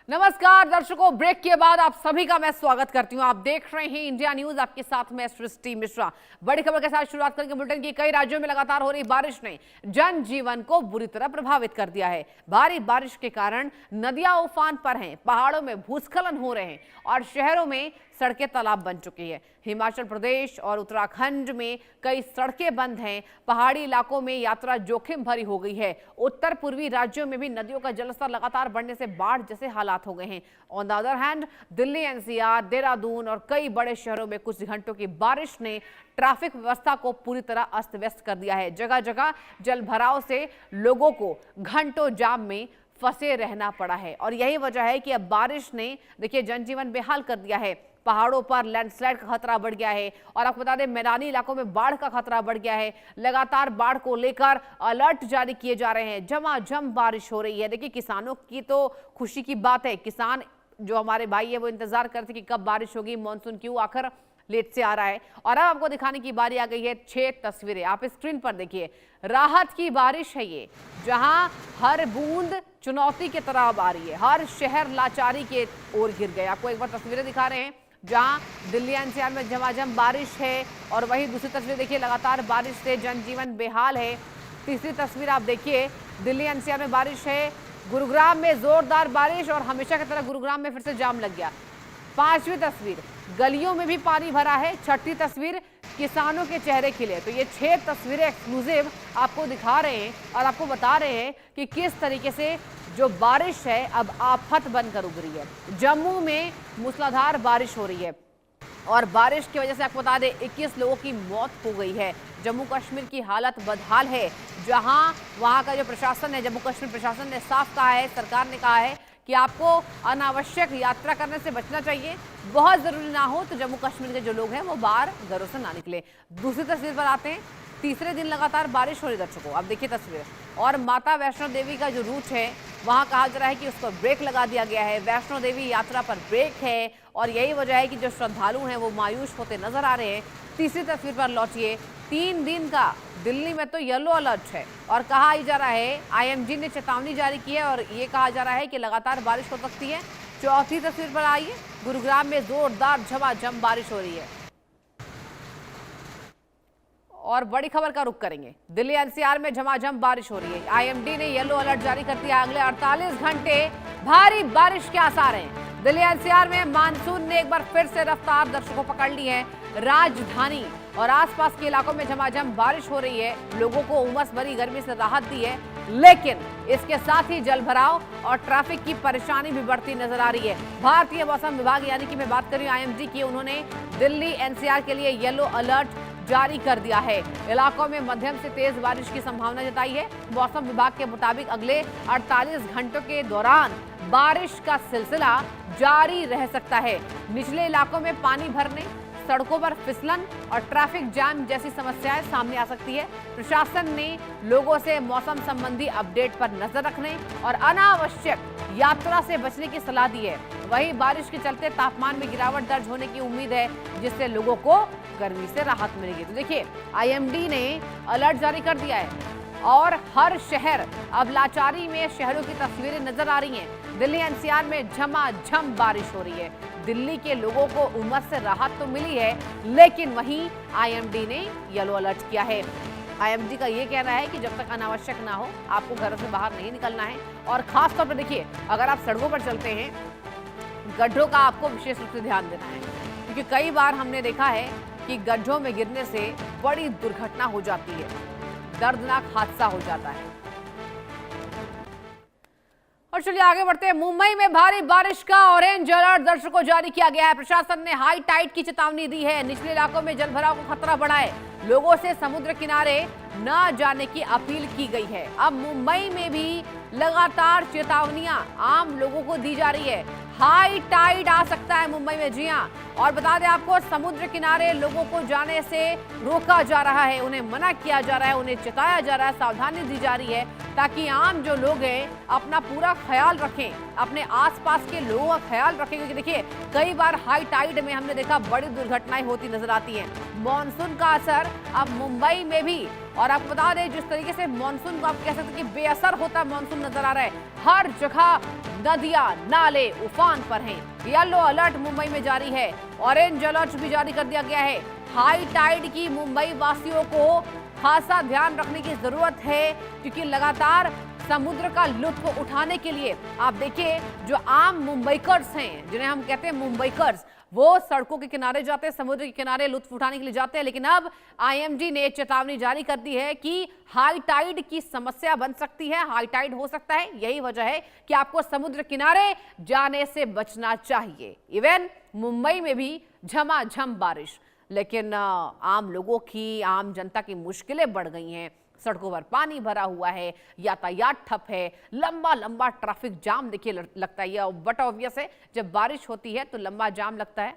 नमस्कार दर्शकों, ब्रेक के बाद आप सभी का मैं स्वागत करती हूं। आप देख रहे हैं इंडिया न्यूज, आपके साथ में सृष्टि मिश्रा। बड़ी खबर के साथ शुरुआत करेंगे बुलेटिन की। कई राज्यों में लगातार हो रही बारिश ने जनजीवन को बुरी तरह प्रभावित कर दिया है। भारी बारिश के कारण नदियां उफान पर हैं, पहाड़ों में भूस्खलन हो रहे हैं और शहरों में सड़कें तालाब बन चुकी है। हिमाचल प्रदेश और उत्तराखंड में कई सड़कें बंद हैं। पहाड़ी इलाकों में यात्रा जोखिम भरी हो गई है। उत्तर पूर्वी राज्यों में भी नदियों का जलस्तर लगातार बढ़ने से बाढ़ जैसे हालात हो गए हैं। On the other hand, Delhi, NCR, Dehradun और कई बड़े शहरों में कुछ घंटों की बारिश ने ट्रैफिक व्यवस्था को पूरी तरह अस्त व्यस्त कर दिया है। जगह जगह जल भराव से लोगों को घंटों जाम में फंसे रहना पड़ा है और यही वजह है कि अब बारिश ने देखिए जनजीवन बेहाल कर दिया है। पहाड़ों पर लैंडस्लाइड का खतरा बढ़ गया है और आपको बता दें मैदानी इलाकों में बाढ़ का खतरा बढ़ गया है। लगातार बाढ़ को लेकर अलर्ट जारी किए जा रहे हैं। झमाझम बारिश हो रही है। देखिए किसानों की तो खुशी की बात है। किसान जो हमारे भाई है वो इंतजार करते कि कब बारिश होगी, मानसून क्यों आखिर लेट से आ रहा है। और अब आपको दिखाने की बारी आ गई है 6 तस्वीरें। आप स्क्रीन पर देखिए, राहत की बारिश है ये, जहां हर बूंद चुनौती की तरह अब आ रही है। हर शहर लाचारी के ओर गिर गए। आपको एक बार तस्वीरें दिखा रहे हैं जहां दिल्ली एनसीआर में झमाझम बारिश है और वहीं दूसरी तस्वीर देखिए, लगातार बारिश से जनजीवन बेहाल है। तीसरी तस्वीर आप देखिए, दिल्ली एनसीआर में बारिश है। गुरुग्राम में जोरदार बारिश और हमेशा की तरह गुरुग्राम में फिर से जाम लग गया। पांचवी तस्वीर, गलियों में भी पानी भरा है। छठी तस्वीर, किसानों के चेहरे खिले। तो ये 6 तस्वीरें एक्सक्लूसिव आपको दिखा रहे हैं और आपको बता रहे हैं कि किस तरीके से जो बारिश है अब आफत बनकर उभरी है। जम्मू में मूसलाधार बारिश हो रही है और बारिश की वजह से आपको बता दें 21 लोगों की मौत हो गई है। जम्मू कश्मीर की हालत बदहाल है, जहां वहां का जो प्रशासन है, जम्मू कश्मीर प्रशासन ने साफ कहा है, सरकार ने कहा है कि आपको अनावश्यक यात्रा करने से बचना चाहिए। बहुत जरूरी ना हो तो जम्मू कश्मीर के जो लोग हैं वो बाहर घरों से ना निकले। दूसरी तस्वीर पर आते हैं। तीसरे दिन लगातार बारिश हो रही दर्शकों, आप देखिए तस्वीर। और माता वैष्णो देवी का जो रूट है वहां कहा जा रहा है कि उसको ब्रेक लगा दिया गया है। वैष्णो देवी यात्रा पर ब्रेक है और यही वजह है कि जो श्रद्धालु हैं वो मायूस होते नजर आ रहे हैं। तीसरी तस्वीर पर लौटिए। 3 दिन का दिल्ली में तो येलो अलर्ट है और कहा जा रहा है, आईएमडी ने चेतावनी जारी की है और ये कहा जा रहा है कि लगातार बारिश हो सकती है। चौथी तस्वीर पर आइए, गुरुग्राम में जोरदार झमाझम बारिश हो रही है। और बड़ी खबर का रुख करेंगे, दिल्ली एनसीआर में झमाझम बारिश हो रही है। आईएमडी ने येलो अलर्ट जारी कर दिया। अगले 48 घंटे भारी बारिश के आसार हैं। दिल्ली एनसीआर में मानसून ने एक बार फिर से रफ्तार दर्शकों पकड़ ली है। राजधानी और आसपास के इलाकों में झमाझम बारिश हो रही है। लोगों को उमस भरी गर्मी से राहत दी है, लेकिन इसके साथ ही जलभराव और ट्रैफिक की परेशानी भी बढ़ती नजर आ रही है। भारतीय मौसम विभाग यानी कि मैं बात कर रही हूं आईएमडी की, उन्होंने दिल्ली एनसीआर के लिए येलो अलर्ट जारी कर दिया है। इलाकों में मध्यम से तेज बारिश की संभावना जताई है। मौसम विभाग के मुताबिक अगले 48 घंटों के दौरान बारिश का सिलसिला जारी रह सकता है। निचले इलाकों में पानी भरने, सड़कों पर फिसलन और ट्रैफिक जाम जैसी समस्याएं सामने आ सकती है। प्रशासन ने लोगों से मौसम संबंधी अपडेट पर नजर रखने और अनावश्यक यात्रा से बचने की सलाह दी है। वहीं बारिश के चलते तापमान में गिरावट दर्ज होने की उम्मीद है, जिससे लोगों को गर्मी से राहत मिलेगी। तो देखिए, आईएमडी ने अलर्ट जारी कर दिया है और हर शहर अब लाचारी में शहरों की तस्वीरें नजर आ रही हैं। दिल्ली एनसीआर में झमाझम बारिश हो रही है। दिल्ली के लोगों को उमस से राहत तो मिली है, लेकिन वहीं आईएमडी ने येलो अलर्ट किया है। आईएमडी का ये कहना है कि जब तक अनावश्यक ना हो आपको घरों से बाहर नहीं निकलना है। और खास तौर पर देखिए, अगर आप सड़कों पर चलते हैं, गड्ढों का आपको विशेष रूप से ध्यान देना है, क्योंकि कई बार हमने देखा है कि गड्ढों में गिरने से बड़ी दुर्घटना हो जाती है, दर्दनाक हादसा हो जाता है। और चलिए आगे बढ़ते हैं। मुंबई में भारी बारिश का ऑरेंज अलर्ट दर्शकों को जारी किया गया है। प्रशासन ने हाई टाइड की चेतावनी दी है। निचले इलाकों में जलभराव का खतरा बढ़ा है। लोगों से समुद्र किनारे न जाने की अपील की गई है। अब मुंबई में भी लगातार चेतावनियां आम लोगों को दी जा रही है। हाई टाइड आ सकता है मुंबई में, जी हां। और बता दें आपको, समुद्र किनारे लोगों को जाने से रोका जा रहा है, उन्हें मना किया जा रहा है, उन्हें चेताया जा रहा है, सावधानी दी जा रही है, ताकि आम जो लोग हैं अपना पूरा ख्याल रखें, अपने आसपास के लोगों का ख्याल रखें। क्योंकि देखिए, कई बार हाई टाइड में हमने देखा बड़ी दुर्घटनाएं होती नजर आती हैं। मॉनसून का असर अब मुंबई में भी और आपको बता दें जिस तरीके से मानसून को आप कह सकते हैं कि बेअसर होता मानसून नजर आ रहा है। हर जगह नदियां नाले उफान पर हैं। येलो अलर्ट मुंबई में जारी है, ऑरेंज अलर्ट भी जारी कर दिया गया है। हाई टाइड की मुंबई वासियों को खासा ध्यान रखने की जरूरत है, क्योंकि लगातार समुद्र का लुत्फ उठाने के लिए आप देखिए जो आम मुंबईकर्स हैं, जिन्हें हम कहते हैं मुंबईकर्स, वो सड़कों के किनारे जाते हैं, समुद्र के किनारे लुत्फ उठाने के लिए जाते हैं। लेकिन अब आईएमडी ने चेतावनी जारी कर दी है कि हाई टाइड की समस्या बन सकती है, हाई टाइड हो सकता है। यही वजह है कि आपको समुद्र किनारे जाने से बचना चाहिए। इवन मुंबई में भी झमाझम बारिश, लेकिन आम लोगों की, आम जनता की मुश्किलें बढ़ गई हैं। सड़कों पर पानी भरा हुआ है, यातायात ठप है, लंबा लंबा ट्रैफिक जाम देखिए लगता है। ये बट ऑब्वियस है, जब बारिश होती है तो लंबा जाम लगता है।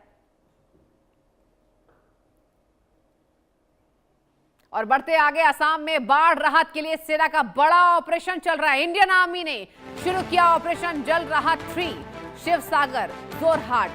और बढ़ते आगे, असम में बाढ़ राहत के लिए सेना का बड़ा ऑपरेशन चल रहा है। इंडियन आर्मी ने शुरू किया ऑपरेशन जल राहत 3। शिवसागर, जोरहाट,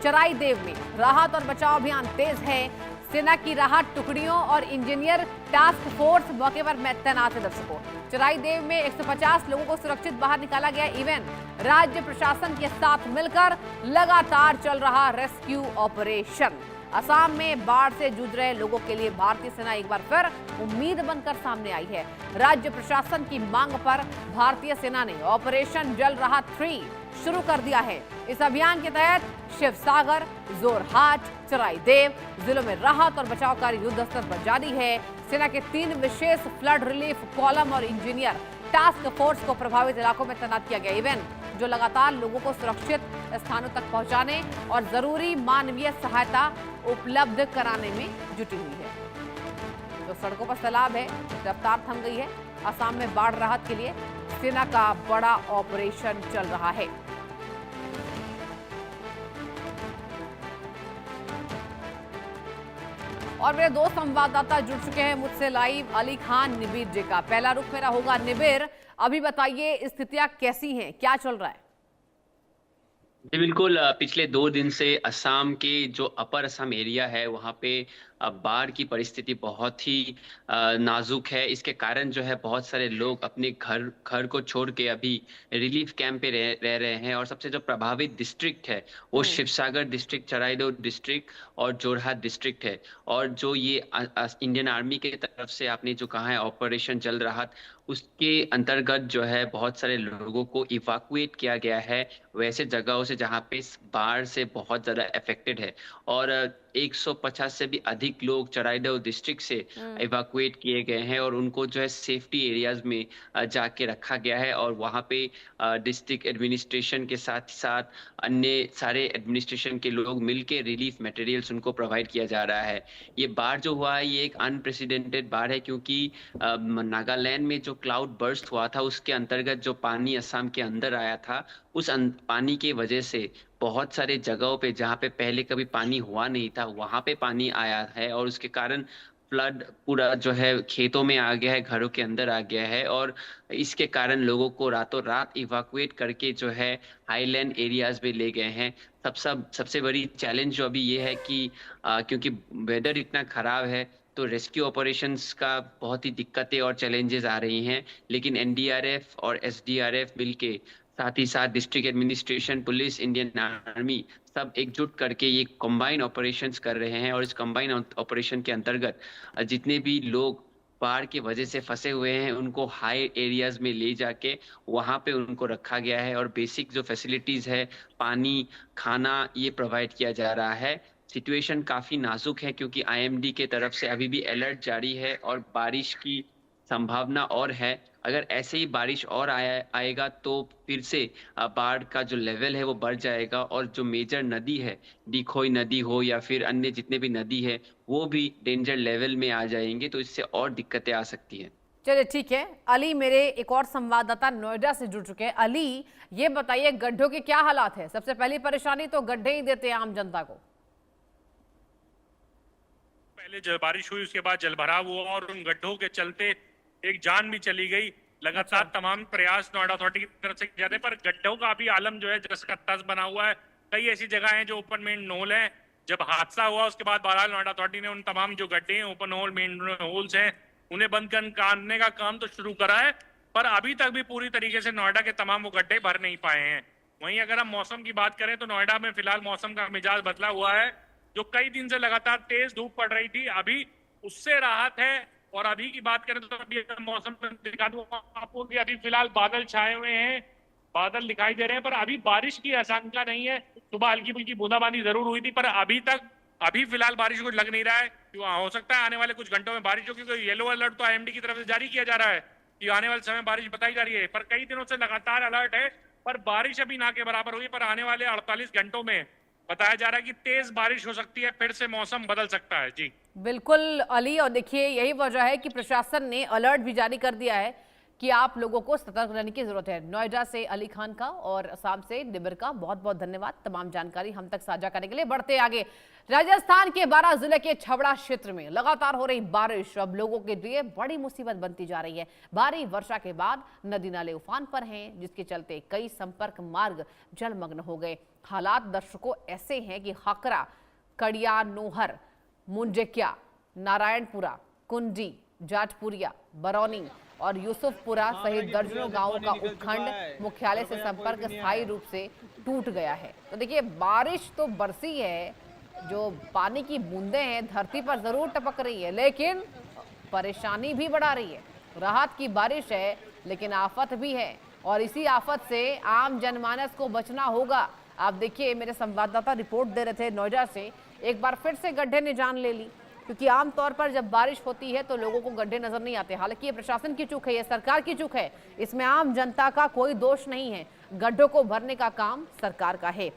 चराईदेव में राहत और बचाव अभियान तेज है। सेना की राहत टुकड़ियों और इंजीनियर टास्क फोर्स मौके पर तैनात है। दर्शकों, चराईदेव में 150 लोगों को सुरक्षित बाहर निकाला गया। इवन राज्य प्रशासन के साथ मिलकर लगातार चल रहा रेस्क्यू ऑपरेशन। असम में बाढ़ से जूझ रहे लोगों के लिए भारतीय सेना एक बार फिर उम्मीद बनकर सामने आई है। राज्य प्रशासन की मांग पर भारतीय सेना ने ऑपरेशन जल राहत 3 शुरू कर दिया है। इस अभियान के तहत शिवसागर, जोरहाट, चराईदेव जिलों में राहत और बचाव कार्य युद्ध स्तर पर जारी है। सेना के 3 विशेष फ्लड रिलीफ कॉलम और इंजीनियर टास्क फोर्स को प्रभावित इलाकों में तैनात किया गया। इवन जो लगातार लोगों को सुरक्षित स्थानों तक पहुंचाने और जरूरी मानवीय सहायता उपलब्ध कराने में जुटी हुई है। जो सड़कों पर सैलाब है, रफ्तार थम गई है। असम में बाढ़ राहत के लिए सेना का बड़ा ऑपरेशन चल रहा है। और मेरे 2 संवाददाता जुड़ चुके हैं मुझसे लाइव, अली खान, निबिर जी का। पहला रुख मेरा होगा निबिर, अभी बताइए स्थितियां कैसी हैं, क्या चल रहा है? जी बिल्कुल, पिछले 2 दिन से असम के जो अपर असम एरिया है वहाँ पे बाढ़ की परिस्थिति बहुत ही नाजुक है। इसके कारण जो है बहुत सारे लोग अपने घर घर को छोड़ के अभी रिलीफ कैंप पे रह रहे हैं। और सबसे जो प्रभावित डिस्ट्रिक्ट है वो शिवसागर डिस्ट्रिक्ट, चराईदेव डिस्ट्रिक्ट और जोरहाट डिस्ट्रिक्ट है। और जो ये इंडियन आर्मी के तरफ से आपने जो कहा है ऑपरेशन जल राहत, उसके अंतर्गत जो है बहुत सारे लोगों को इवाकुएट किया गया है वैसे जगहों से जहाँ पे बाढ़ से बहुत ज्यादा अफेक्टेड है। और 150 से भी अधिक लोग चराईदेव डिस्ट्रिक्ट से इवाकुएट किए गए हैं और उनको जो है सेफ्टी एरियाज में जाके रखा गया है। और वहाँ पे डिस्ट्रिक्ट एडमिनिस्ट्रेशन के साथ साथ अन्य सारे एडमिनिस्ट्रेशन के लोग मिलके रिलीफ मटेरियल्स उनको प्रोवाइड किया जा रहा है। ये बाढ़ जो हुआ है ये एक अनप्रेसिडेंटेड बाढ़ है, क्योंकि नागालैंड में जो क्लाउड बर्स्ट हुआ था उसके अंतर्गत जो पानी असम के अंदर आया था, उस पानी की वजह से बहुत सारे जगहों पे जहाँ पे पहले कभी पानी हुआ नहीं था वहां पे पानी आया है। और उसके कारण फ्लड पूरा जो है खेतों में आ गया है, घरों के अंदर आ गया है। और इसके कारण लोगों को रातों रात इवाकुएट करके जो है हाईलैंड एरियाज में ले गए हैं। सबसे बड़ी चैलेंज जो अभी ये है कि क्योंकि वेदर इतना खराब है तो रेस्क्यू ऑपरेशंस का बहुत ही दिक्कतें और चैलेंजेस आ रही हैं। लेकिन एनडीआरएफ और एसडीआरएफ मिलके, साथ ही साथ district administration, police, Indian army सब एकजुट करके ये कंबाइन ऑपरेशंस कर रहे हैं। और इस कंबाइन ऑपरेशन के अंतर्गत जितने भी लोग बाढ़ की वजह से फंसे हुए हैं उनको हाई एरियाज में ले जाके वहां पे उनको रखा गया है। और बेसिक जो फैसिलिटीज है, पानी, खाना, ये प्रोवाइड किया जा रहा है। सिचुएशन काफी नाजुक है क्योंकि आईएमडी के तरफ से अभी भी अलर्ट जारी है और बारिश की संभावना और है। अगर ऐसे ही बारिश और आएगा तो फिर से बाढ़ का जो लेवल है वो बढ़ जाएगा। और जो मेजर नदी है, डिखोई नदी हो या फिर अन्य जितने भी नदी है, वो भी डेंजर लेवल में आ जाएंगे, तो इससे और दिक्कतें आ सकती हैं। चलिए ठीक है, अली मेरे एक और संवाददाता नोएडा से जुड़ चुके हैं। अली, ये बताइए गड्ढों के क्या हालात है? सबसे पहली परेशानी तो गड्ढे ही देते हैं आम जनता को। पहले बारिश हुई, उसके बाद जलभराव हुआ और उन गड्ढों के चलते एक जान भी चली गई। लगातार तमाम प्रयास नोएडा अथॉरिटी की तरफ से किए जाते हैं, पर गड्ढों का भी आलम जो है जस का तस बना हुआ है। कई ऐसी जगह हैं जो ओपन मेन होल है। जब हादसा हुआ उसके बाद बहरहाल नोएडा अथॉरिटी ने उन तमाम जो गड्ढे हैं, ओपन होल, मेन होल्स हैं, उन्हें बंद करने का काम तो शुरू करा है, पर अभी तक भी पूरी तरीके से नोएडा के तमाम वो गड्ढे भर नहीं पाए हैं। वहीं अगर हम मौसम की बात करें तो नोएडा में फिलहाल मौसम का मिजाज बदला हुआ है। जो कई दिन से लगातार तेज धूप पड़ रही थी, अभी उससे राहत है। और अभी की बात करें तो अभी मौसम दिखा दूं आपको कि अभी फिलहाल बादल छाए हुए हैं, बादल दिखाई दे रहे हैं, पर अभी बारिश की आशंका नहीं है। सुबह हल्की फुल्की बूंदाबांदी जरूर हुई थी, पर अभी फिलहाल बारिश को लग नहीं रहा है। हो सकता है आने वाले कुछ घंटों में बारिश हो, क्योंकि येलो अलर्ट तो आईएमडी की तरफ से जारी किया जा रहा है कि आने वाले समय बारिश बताई जा रही है। पर कई दिनों से लगातार अलर्ट है, पर बारिश अभी ना के बराबर हुई। पर आने वाले 48 घंटों में बताया जा रहा है कि तेज बारिश हो सकती है, फिर से मौसम बदल सकता है। जी बिल्कुल अली, और देखिए यही वजह है कि प्रशासन ने अलर्ट भी जारी कर दिया है कि आप लोगों को सतर्क रहने की जरूरत है। नोएडा से अली खान का और असम से निबिर का बहुत बहुत धन्यवाद तमाम जानकारी हम तक साझा करने के लिए। बढ़ते आगे, राजस्थान के बारां जिले के छबड़ा क्षेत्र में लगातार हो रही बारिश अब लोगों के लिए बड़ी मुसीबत बनती जा रही है। भारी वर्षा के बाद नदी नाले उफान पर हैं, जिसके चलते कई संपर्क मार्ग जलमग्न हो गए। हालात दर्शकों ऐसे हैं कि खाकरा, कड़िया, नोहर, मुंजेक्या, नारायणपुरा, कुंडी, जाटपुरिया, बरौनी और यूसुफपुरा सहित दर्जनों गांवों का उपखंड मुख्यालय से संपर्क स्थायी रूप से टूट गया है। तो देखिए बारिश तो बरसी है, जो पानी की बूंदें हैं धरती पर जरूर टपक रही है, लेकिन परेशानी भी बढ़ा रही है। राहत की बारिश है लेकिन आफत भी है, और इसी आफत से आम जनमानस को बचना होगा। आप देखिए मेरे संवाददाता रिपोर्ट दे रहे थे नोएडा से, एक बार फिर से गड्ढे ने जान ले ली, क्योंकि आमतौर पर जब बारिश होती है तो लोगों को गड्ढे नजर नहीं आते। हालांकि ये प्रशासन की चूक है, ये सरकार की चूक है, इसमें आम जनता का कोई दोष नहीं है। गड्ढों को भरने का काम सरकार का है,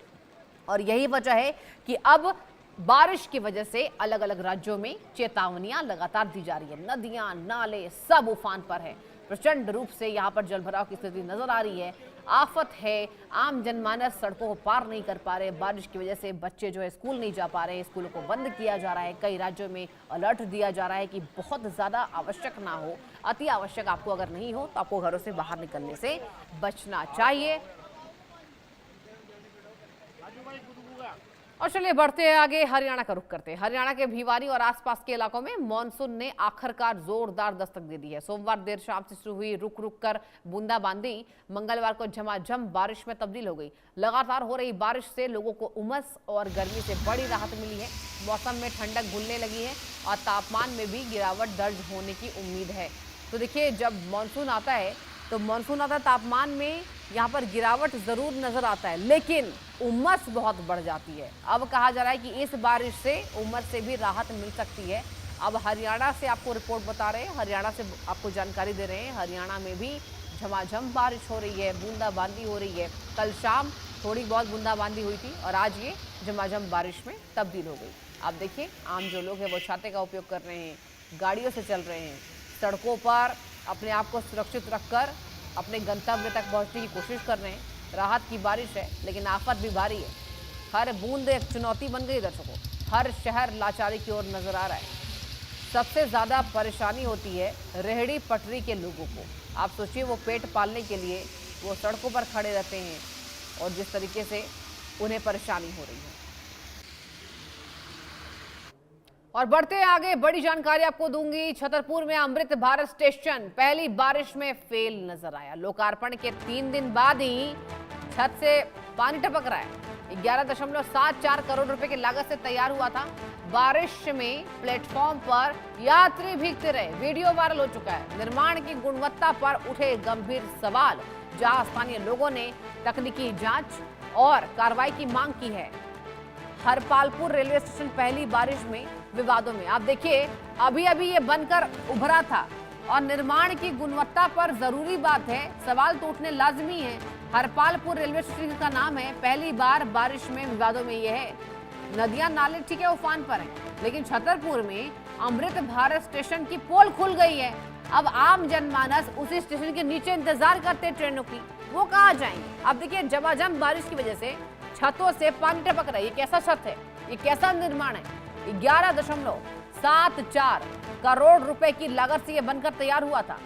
और यही वजह है कि अब बारिश की वजह से अलग अलग राज्यों में चेतावनियां लगातार दी जा रही है। नदियां, नाले सब उफान पर है। प्रचंड रूप से यहाँ पर जलभराव की स्थिति नजर आ रही है। आफत है, आम जनमानस सड़कों को पार नहीं कर पा रहे। बारिश की वजह से बच्चे जो है स्कूल नहीं जा पा रहे, स्कूलों को बंद किया जा रहा है। कई राज्यों में अलर्ट दिया जा रहा है कि बहुत ज़्यादा आवश्यक ना हो, अति आवश्यक आपको अगर नहीं हो तो आपको घरों से बाहर निकलने से बचना चाहिए। और चलिए बढ़ते हैं आगे, हरियाणा का रुख करते हैं। हरियाणा के भिवानी और आसपास के इलाकों में मानसून ने आखिरकार जोरदार दस्तक दे दी है। सोमवार देर शाम से शुरू हुई रुक रुक कर बूंदाबांदी मंगलवार को झमाझम बारिश में तब्दील हो गई। लगातार हो रही बारिश से लोगों को उमस और गर्मी से बड़ी राहत मिली है। मौसम में ठंडक घुलने लगी है और तापमान में भी गिरावट दर्ज होने की उम्मीद है। तो देखिए जब मानसून आता है तापमान में यहाँ पर गिरावट जरूर नजर आता है, लेकिन उमस बहुत बढ़ जाती है। अब कहा जा रहा है कि इस बारिश से उमस से भी राहत मिल सकती है। अब हरियाणा से आपको रिपोर्ट बता रहे हैं, हरियाणा से आपको जानकारी दे रहे हैं। हरियाणा में भी झमाझम बारिश हो रही है, बूंदाबांदी हो रही है। कल शाम थोड़ी बहुत बूंदाबांदी हुई थी और आज ये झमाझम बारिश में तब्दील हो गई। आप देखिए आम जो लोग हैं वो छाते का उपयोग कर रहे हैं, गाड़ियों से चल रहे हैं, सड़कों पर अपने आप को सुरक्षित रखकर अपने गंतव्य तक पहुंचने की कोशिश कर रहे हैं। राहत की बारिश है लेकिन आफत भी भारी है। हर बूंद एक चुनौती बन गई दर्शकों। हर शहर लाचारी की ओर नजर आ रहा है। सबसे ज़्यादा परेशानी होती है रेहड़ी पटरी के लोगों को। आप सोचिए वो पेट पालने के लिए वो सड़कों पर खड़े रहते हैं और जिस तरीके से उन्हें परेशानी हो रही है। और बढ़ते आगे, बड़ी जानकारी आपको दूंगी। छतरपुर में अमृत भारत स्टेशन पहली बारिश में फेल नजर आया। लोकार्पण के 3 दिन बाद ही छत से पानी टपक रहा है। 11.74 करोड़ रुपए की लागत से तैयार हुआ था। बारिश में प्लेटफॉर्म पर यात्री भीगते रहे, वीडियो वायरल हो चुका है। निर्माण की गुणवत्ता पर उठे गंभीर सवाल, जहां स्थानीय लोगों ने तकनीकी जांच और कार्रवाई की मांग की है। हरपालपुर रेलवे स्टेशन पहली बारिश में विवादों में। आप देखिए अभी अभी ये बनकर उभरा था और निर्माण की गुणवत्ता पर जरूरी बात है, सवाल तो उठने लाजमी है। हरपालपुर रेलवे स्टेशन का नाम है, पहली बार बारिश में विवादों में ये है। नदियां नाले ठीक है उफान पर हैं, लेकिन छतरपुर में अमृत भारत स्टेशन की पोल खुल गई है। अब आम जनमानस उसी स्टेशन के नीचे इंतजार करते ट्रेनों की, वो कहाँ जाएंगे। अब देखिए झमाझम बारिश की वजह से छतों से पानी टपक रहा है। ये कैसा छत है, ये कैसा निर्माण है। 11.74 करोड़ रुपए की लागत से ये बनकर तैयार हुआ था।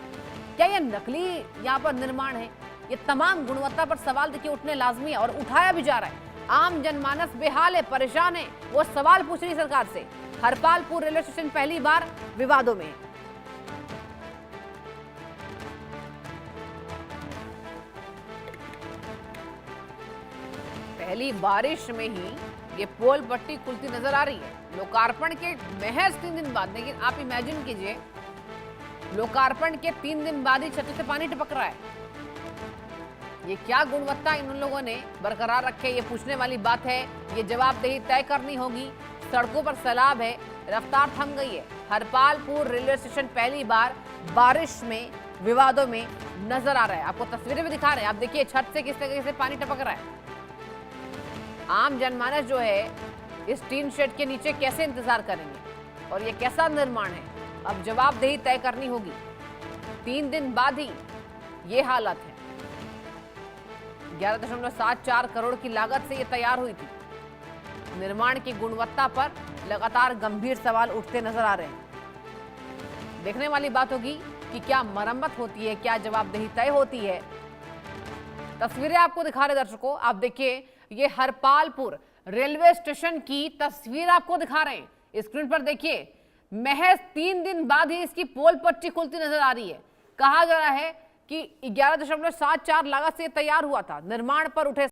क्या ये नकली यहाँ पर निर्माण है? ये तमाम गुणवत्ता पर सवाल देखिए उठने लाजमी है और उठाया भी जा रहा है। आम जनमानस बेहाल है, परेशान है, वो सवाल पूछ रही सरकार से। हरपालपुर रेलवे स्टेशन पहली बार विवादों में। पहली बारिश में ही ये पोल पट्टी खुलती नजर आ रही है लोकार्पण के महज 3 दिन बाद। लेकिन आप इमेजिन कीजिए, लोकार्पण के 3 दिन बाद ही छत से पानी टपक रहा है। ये क्या गुणवत्ता इन लोगों ने बरकरार रखे, ये पूछने वाली बात है। ये जवाबदेही तय करनी होगी। सड़कों पर सैलाब है, रफ्तार थम गई है। हरपालपुर रेलवे स्टेशन पहली बार बारिश में विवादों में नजर आ रहा है। आपको तस्वीरें भी दिखा रहे हैं, आप देखिए छत से किस तरीके से पानी टपक रहा है। आम जनमानस जो है इस टीन शेड के नीचे कैसे इंतजार करेंगे और ये कैसा निर्माण है, अब जवाबदेही तय करनी होगी। 3 दिन बाद ही ये हालत है। 11.74 करोड़ की लागत से ये तैयार हुई थी। निर्माण की गुणवत्ता पर लगातार गंभीर सवाल उठते नजर आ रहे हैं। देखने वाली बात होगी कि क्या मरम्मत होती है, क्या जवाबदेही तय होती है। तस्वीरें आपको दिखा रहे दर्शकों, आप देखिए ये हरपालपुर रेलवे स्टेशन की तस्वीर आपको दिखा रहे हैं। स्क्रीन पर देखिए, महज 3 दिन बाद ही इसकी पोल पट्टी खुलती नजर आ रही है। कहा जा रहा है कि 11.74 लागत से तैयार हुआ था। निर्माण पर उठे